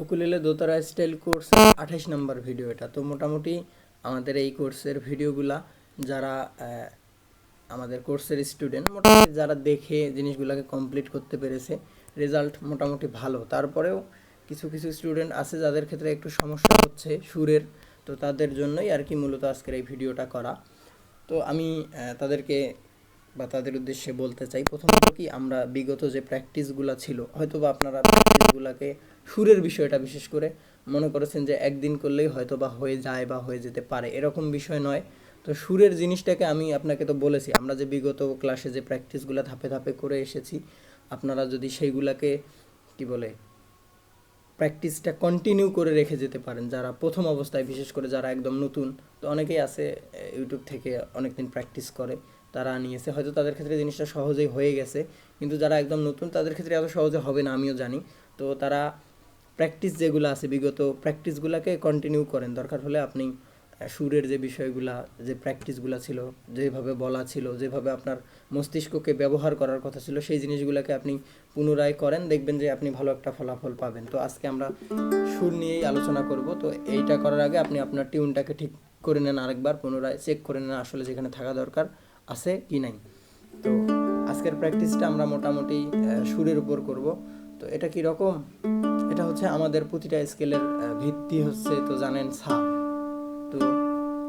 Ukulele দোতারা style course 28 নম্বর video এটা। তো মোটামুটি আমাদের এই কোর্সের ভিডিওগুলা যারা আমাদের কোর্সের স্টুডেন্ট মোটামুটি যারা দেখে জিনিসগুলোকে কমপ্লিট করতে পেরেছে, রেজাল্ট মোটামুটি ভালো। তারপরেও কিছু কিছু স্টুডেন্ট আছে যাদের ক্ষেত্রে একটু সমস্যা হচ্ছে সুরের, তো তাদের জন্যই আর কি মূলত আজকের এই ভিডিওটা করা। তো আমি তাদেরকে বা তাদের উদ্দেশ্যে বলতে চাই, প্রথমত কি আমরা বিগত যে প্র্যাকটিসগুলো ছিল, হয়তো বা আপনারা প্র্যাকটিসগুলোকে সুরের বিষয়টা বিশেষ করে মনে করেছেন যে একদিন করলেই হয়তো বা হয়ে যায় বা হয়ে যেতে পারে, এরকম বিষয় নয়। তো সুরের জিনিসটাকে আমি আপনাকে তো বলেছি, আমরা যে বিগত ক্লাসে যে প্র্যাকটিসগুলো ধাপে ধাপে করে এসেছি, আপনারা যদি সেইগুলাকে কি বলে প্র্যাকটিসটা কন্টিনিউ করে রেখে যেতে পারেন, যারা প্রথম অবস্থায়, বিশেষ করে যারা একদম নতুন, তো অনেকেই আছে ইউটিউব থেকে অনেক দিন প্র্যাকটিস করে তারা নিয়েছে, হয়তো তাদের ক্ষেত্রে জিনিসটা সহজেই হয়ে গেছে, কিন্তু যারা একদম নতুন তাদের ক্ষেত্রে এত সহজে হবে না, আমিও জানি। তো তারা প্র্যাকটিস যেগুলো আছে বিগত প্র্যাকটিসগুলোকে কন্টিনিউ করেন, দরকার হলে আপনি সুরের যে বিষয়গুলা, যে প্র্যাকটিসগুলো ছিল, যেভাবে বলা ছিল, যেভাবে আপনার মস্তিষ্ককে ব্যবহার করার কথা ছিল, সেই জিনিসগুলোকে আপনি পুনরায় করেন, দেখবেন যে আপনি ভালো একটা ফলাফল পাবেন। তো আজকে আমরা সুর নিয়েই আলোচনা করব। তো এইটা করার আগে আপনি আপনার টিউনটাকে ঠিক করে নেন, আরেকবার পুনরায় চেক করে নেন আসলে যেখানে থাকা দরকার আছে কি নাই। তো আজকের প্র্যাকটিসটা আমরা মোটামুটি সুরের উপর করব। তো এটা কি রকম, এটা হচ্ছে আমাদের প্রতিটা স্কেলের ভিত্তি হচ্ছে তো জানেন সা। তো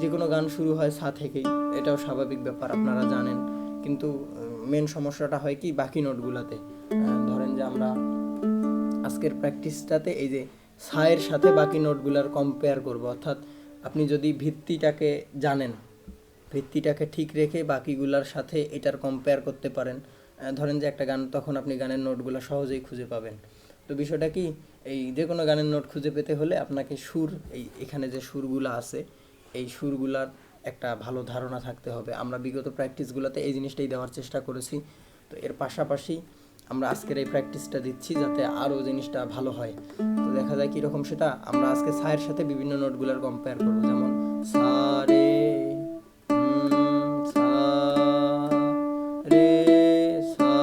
যে কোনো গান শুরু হয় সা থেকেই, এটাও স্বাভাবিক ব্যাপার, আপনারা জানেন। কিন্তু মেন সমস্যাটা হয় কি বাকি নোটগুলোতে। ধরেন যে আমরা আজকের প্র্যাকটিসটাতে এই যে সায়ের সাথে বাকি নোটগুলোর কম্পেয়ার করব, অর্থাৎ আপনি যদি ভিত্তিটাকে জানেন, ভিত্তিটাকে ঠিক রেখে বাকিগুলোর সাথে এটার কম্পেয়ার করতে পারেন, ধরেন যে একটা গান, তখন আপনি গানের নোটগুলো সহজেই খুঁজে পাবেন। তো বিষয়টা কি, এই যে কোনো গানের নোট খুঁজে পেতে হলে আপনাকে সুর, এখানে যে সুরগুলো আছে এই সুরগুলার একটা ভালো ধারণা থাকতে হবে। আমরা বিগত প্র্যাকটিসগুলোতে এই জিনিসটাই দেওয়ার চেষ্টা করেছি। তো এর পাশাপাশি আমরা আজকের এই প্র্যাকটিসটা দিচ্ছি যাতে আরও জিনিসটা ভালো হয়। তো দেখা যায় কীরকম সেটা, আমরা আজকে সায়ের সাথে বিভিন্ন নোটগুলোর কম্পেয়ার করবো, যেমন সা রে সা রে সা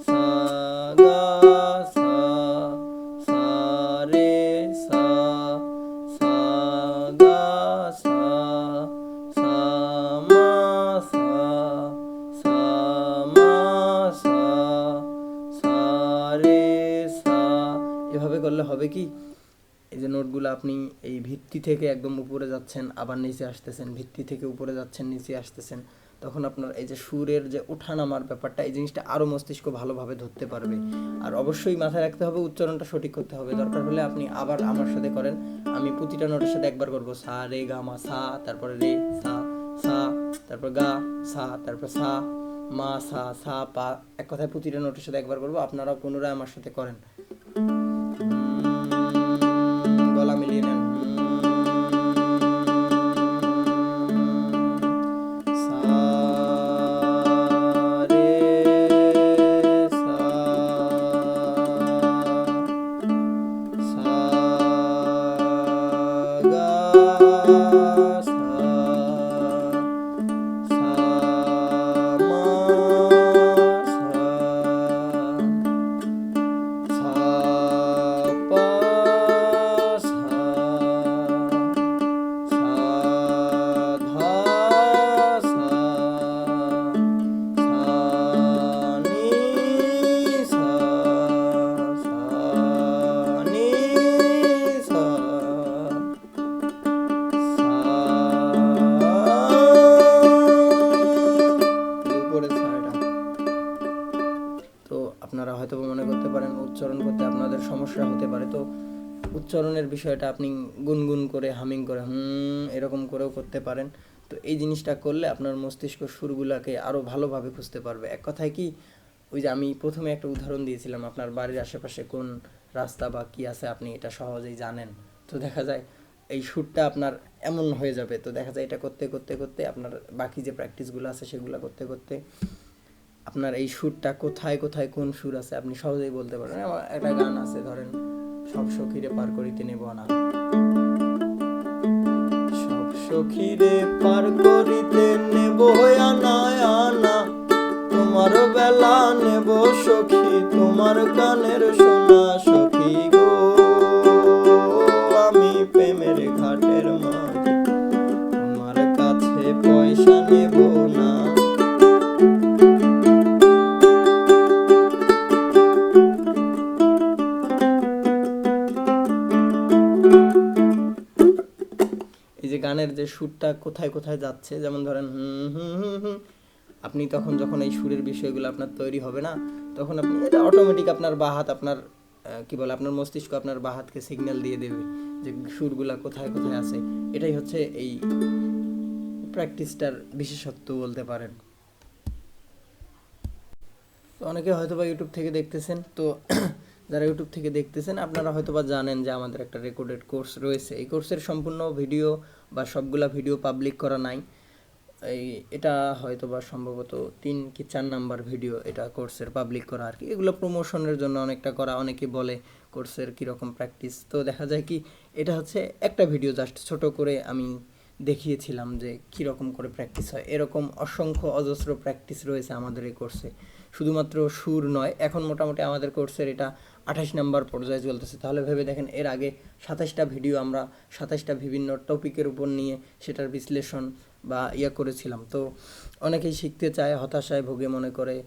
সা গা সা সা রে সা সা গা সা সা মা সা সা মা সা সা রে সা। এভাবে করলে হবে কি, এই যে নোটগুলো আপনি এই ভিত্তি থেকে একদম উপরে যাচ্ছেন, আবার নিচে আসতেছেন, ভিত্তি থেকে উপরে যাচ্ছেন, নিচে আসতেছেন, তখন আপনার এই যে সুরের যে ওঠানামার ব্যাপারটা, এই জিনিসটা আরও মস্তিষ্ক ভালোভাবে ধরতে পারবে। আর অবশ্যই মাথায় রাখতে হবে উচ্চারণটা সঠিক করতে হবে। দরকার হলে আপনি আবার আমার সাথে করেন, আমি প্রতিটা নোটের সাথে একবার করবো, সা রে গা মা সা, তারপরে রে সা সা, তারপর গা সা, তারপর সা মা সা সা পা, এক কথায় প্রতিটা নোটের সাথে একবার করবো। আপনারাও পুনরায় আমার সাথে করেন, গলা মিলিয়ে নেন। আপনারা হয়তো মনে করতে পারেন উচ্চারণ করতে আপনাদের সমস্যা হতে পারে, তো উচ্চারণের বিষয়টা আপনি গুনগুন করে, হামিং করে, এরকম করেও করতে পারেন। তো এই জিনিসটা করলে আপনার মস্তিষ্ক সুরগুলাকে আরও ভালোভাবে খুঁজতে পারবে। এক কথায় কি, ওই যে আমি প্রথমে একটা উদাহরণ দিয়েছিলাম, আপনার বাড়ির আশেপাশে কোন রাস্তা বা কী আছে আপনি এটা সহজেই জানেন, তো দেখা যায় এই সুরটা আপনার এমন হয়ে যাবে। তো দেখা যায় এটা করতে করতে করতে আপনার বাকি যে প্র্যাকটিসগুলো আছে সেগুলো করতে করতে আপনার এই সুরটা কোথায় কোথায় কোন সুর আছে আপনি সহজেই বলতে পারবেন। আমার একটা গান আছে, ধরেন সব সখীরে পার করিতে নেব না, সব সখীরে পার করিতে নেব আনা আনা, তোমার বেলা নেব সখী, তোমার কানের সোনা সখী গো। গানের যে সুরটা কোথায় কোথায় যাচ্ছে, যেমন ধরেন আপনি তখন যখন এই সুরের বিষয়গুলো আপনার তৈরি হবে না, তখন আপনি এটা অটোমেটিক আপনার বাঁ হাত আপনার কি বলে আপনার মস্তিষ্ক আপনার বাঁ হাতকে সিগন্যাল দিয়ে দেবে যে সুরগুলা কোথায় কোথায় আছে। এটাই হচ্ছে এই প্র্যাকটিসটার বিশেষত্ব বলতে পারেন। তো অনেকে হয়তোবা ইউটিউব থেকে দেখতেছেন, তো যারা ইউটিউব থেকে দেখতেছেন আপনারা হয়তোবা জানেন যে আমাদের একটা রেকর্ডেড কোর্স রয়েছে। এই কোর্সের সম্পূর্ণ ভিডিও বা সবগুলা ভিডিও পাবলিক করা নাই। এটা হয়তোবা সম্ভবত 3 কি 4 নাম্বার ভিডিও এটা কোর্সের পাবলিক করা আর কি। এগুলো প্রমোশনের জন্য অনেকটা করা, অনেকে বলে কোর্সের কীরকম প্র্যাকটিস। তো দেখা যায় কি এটা হচ্ছে একটা ভিডিও জাস্ট ছোট করে আমি দেখিয়েছিলাম যে কীরকম করে প্র্যাকটিস হয়। এরকম অসংখ্য অজস্র প্র্যাকটিস রয়েছে আমাদের এই কোর্সে, শুধুমাত্র সুর নয়। এখন মোটামুটি আমাদের কোর্সের এটা 28 নাম্বার পর্যায়ে চলতেছে। তাহলে ভেবে দেখেন এর আগে 27টা ভিডিও আমরা 27টা বিভিন্ন টপিকের উপর নিয়ে সেটার বিশ্লেষণ বা করেছিলাম। তো অনেকেই শিখতে চায়, হতাশায় ভোগে, মনে করে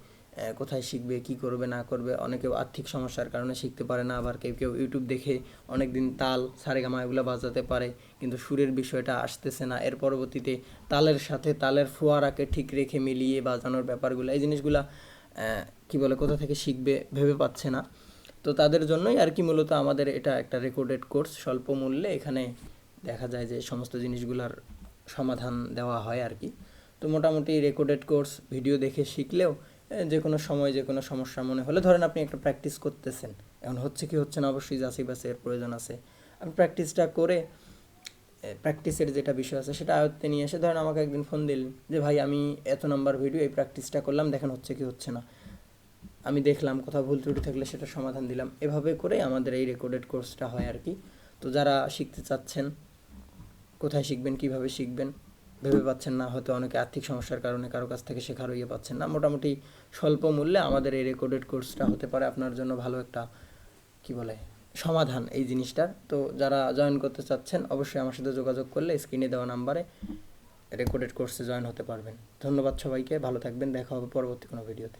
কোথায় শিখবে, কি করবে না করবে। অনেকেও আর্থিক সমস্যার কারণে শিখতে পারে না, আবার কেউ কেউ ইউটিউব দেখে অনেক দিন তাল সারেগামা এগুলো বাজাতে পারে, কিন্তু সুরের বিষয়টা আসতেছে না। এর পরবর্তীতে তালের সাথে তালের ফোয়ারাকে ঠিক রেখে মিলিয়ে বাজানোর ব্যাপারগুলো, এই জিনিসগুলা কি বলে কোথা থেকে শিখবে ভেবে পাচ্ছে না। তো তাদের জন্যই আর কি মূলত আমাদের এটা একটা রেকর্ডেড কোর্স, স্বল্প মূল্যে এখানে দেখা যায় যে সমস্ত জিনিসগুলোর সমাধান দেওয়া হয় আর কি। তো মোটামুটি রেকর্ডেড কোর্স ভিডিও দেখে শিখলেও যে কোনো সময় যে কোনো সমস্যা মনে হলে, ধরেন আপনি একটা প্র্যাকটিস করতেছেন, এখন হচ্ছে কি হচ্ছে না অবশ্যই যাচাই বাছাইয়ের প্রয়োজন আছে। আপনি প্র্যাকটিসটা করে প্র্যাকটিসের যেটা বিষয় আছে সেটা আয়ত্তে নিয়ে এসে ধরেন আমাকে একদিন ফোন দিলেন যে ভাই আমি এত নাম্বার ভিডিও এই প্র্যাকটিসটা করলাম, দেখেন হচ্ছে কি হচ্ছে না, আমি দেখলাম কোথাও ভুল ত্রুটি থাকলে সেটা সমাধান দিলাম। এভাবে করে আমাদের এই রেকর্ডেড কোর্সটা হয় আর কি। তো যারা শিখতে চাচ্ছেন, কোথায় শিখবেন, কিভাবে শিখবেন ভেবে পাচ্ছেন না, হয়তো অনেকে আর্থিক সমস্যার কারণে কারো কাছ থেকে শেখার পাচ্ছেন না, মোটামুটি স্বল্প মূল্যে আমাদের এই রেকর্ডেড কোর্সটা হতে পারে আপনার জন্য ভালো একটা কি বলে সমাধান এই জিনিসটার। তো যারা জয়েন করতে চাচ্ছেন অবশ্যই আমার সাথে যোগাযোগ করলে স্ক্রিনে দেওয়া নাম্বারে রেকর্ডেড কোর্সে জয়েন হতে পারবেন। ধন্যবাদ সবাইকে, ভালো থাকবেন, দেখা হবে পরবর্তী কোনো ভিডিওতে।